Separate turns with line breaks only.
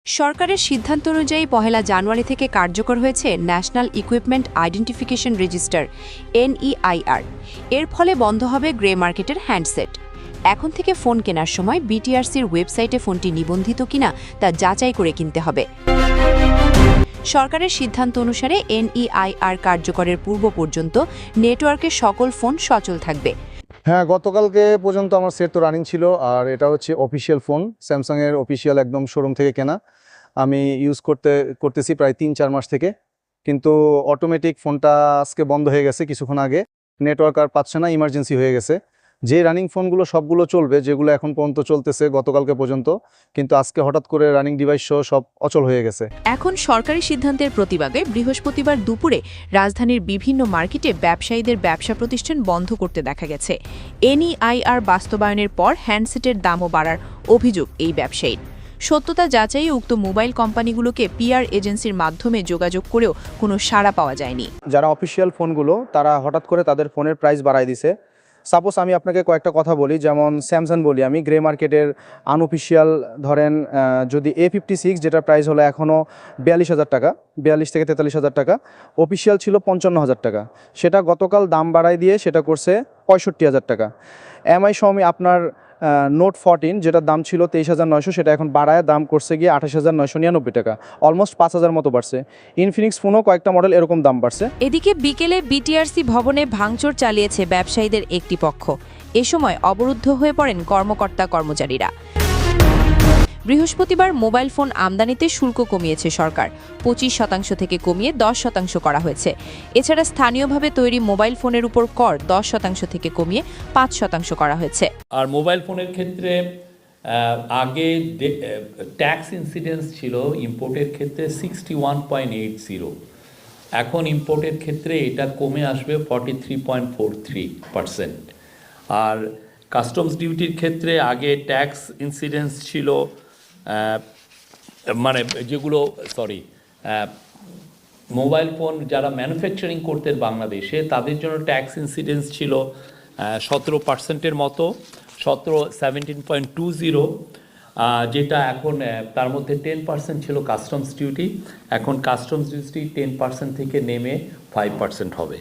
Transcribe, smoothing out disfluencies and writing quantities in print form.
সরকারের সিদ্ধান্ত অনুযায়ী ১ জানুয়ারি থেকে কার্যকর হয়েছে national equipment identification register NEIR। এর ফলে বন্ধ হবে গ্রে মার্কেটের হ্যান্ডসেট। এখন থেকে ফোন কেনার সময় বিটিআরসির ওয়েবসাইটে ফোনটি নিবন্ধিত কিনা তা যাচাই করে কিনতে হবে। সরকারের সিদ্ধান্ত অনুসারে NEIR কার্যকরের পূর্ব পর্যন্ত নেটওয়ার্কের সকল ফোন সচল থাকবে।
হ্যাঁ, গতকালকে পর্যন্ত আমার সেট তো রানিং ছিল, আর এটা হচ্ছে অফিসিয়াল ফোন, স্যামসাংয়ের অফিসিয়াল একদম শোরুম থেকে কেনা। আমি ইউজ করতেছি প্রায় ৩-৪ মাস থেকে, কিন্তু অটোমেটিক ফোনটা আজকে বন্ধ হয়ে গেছে কিছুক্ষণ আগে। নেটওয়ার্ক আর পাচ্ছে না, ইমার্জেন্সি হয়ে গেছে। যে রানিং ফোনগুলো সবগুলো চলবে, যেগুলো এখন পর্যন্ত চলতেছে গতকালকে পর্যন্ত, কিন্তু আজকে হঠাৎ করে রানিং ডিভাইস সহ সব অচল হয়ে গেছে।
এখন সরকারি সিদ্ধান্তের প্রতিবাদে বৃহস্পতিবার দুপুরে রাজধানীর বিভিন্ন মার্কেটে ব্যবসায়ীদের ব্যবসা প্রতিষ্ঠান বন্ধ করতে দেখা গেছে। NEIR বাস্তবায়নের পর হ্যান্ডসেটের দামও বাড়ার অভিযোগ এই ব্যবসায়ীর। সত্যতা যাচাইয়ে উক্ত মোবাইল কোম্পানিগুলোকে PR এজেন্সির মাধ্যমে যোগাযোগ করেও কোনো সাড়া পাওয়া যায়নি।
যারা অফিসিয়াল ফোনগুলো, তারা হঠাৎ করে তাদের ফোনের প্রাইস বাড়ায় দিছে। সাপোজ আমি আপনাকে কয়েকটা কথা বলি, যেমন স্যামসাং বলি আমি, গ্রে মার্কেটের আনঅফিসিয়াল ধরেন যদি A56, যেটার প্রাইস হলো এখনও ৪২,০০০ টাকা, ৪২ থেকে ৪৩,০০০ টাকা, অফিসিয়াল ছিল ৫৫,০০০ টাকা, সেটা গতকাল দাম বাড়ায় দিয়ে সেটা করছে ৬৫,০০০ টাকা। MI Xiaomi আপনার নোট 14, যেটার দাম ছিল ২৩,৯০০, সেটা এখন বাড়ায় দাম করছে গিয়ে ২৮,৯৯৯ টাকা, অলমোস্ট ৫,০০০ মতো বাড়ছে। ইনফিনিক্স ফোনও কয়েকটা মডেল এরকম দাম বাড়ছে।
এদিকে বিকেলে বিটিআরসি ভবনে ভাঙচুর চালিয়েছে ব্যবসায়ীদের একটি পক্ষ। এ সময় অবরুদ্ধ হয়ে পড়েন কর্মকর্তা-কর্মচারীরা। বৃহস্পতিবার মোবাইল ফোন আমদানিতে শুল্ক কমিয়েছে সরকার, ২৫% থেকে কমিয়ে ১০% করা হয়েছে। এছাড়া স্থানীয়ভাবে তৈরি মোবাইল ফোনের উপর কর ১০% থেকে কমিয়ে ৫% করা হয়েছে।
আর মোবাইল ফোনের ক্ষেত্রে আগে ট্যাক্স ইনসিডেন্স ছিল ইম্পোর্টের ক্ষেত্রে 61.80, এখন ইম্পোর্টের ক্ষেত্রে এটা কমে আসবে 43.43%। আর কাস্টমস ডিউটির ক্ষেত্রে আগে ট্যাক্স ইনসিডেন্স ছিল মানে যেগুলো মোবাইল ফোন যারা ম্যানুফ্যাকচারিং করতেন বাংলাদেশে, তাদের জন্য ট্যাক্স ইনসিডেন্স ছিল 17% মতো, 17.20, যেটা এখন তার মধ্যে 10% ছিল কাস্টমস ডিউটি। এখন কাস্টমস ডিউটি 10% থেকে নেমে 5% হবে।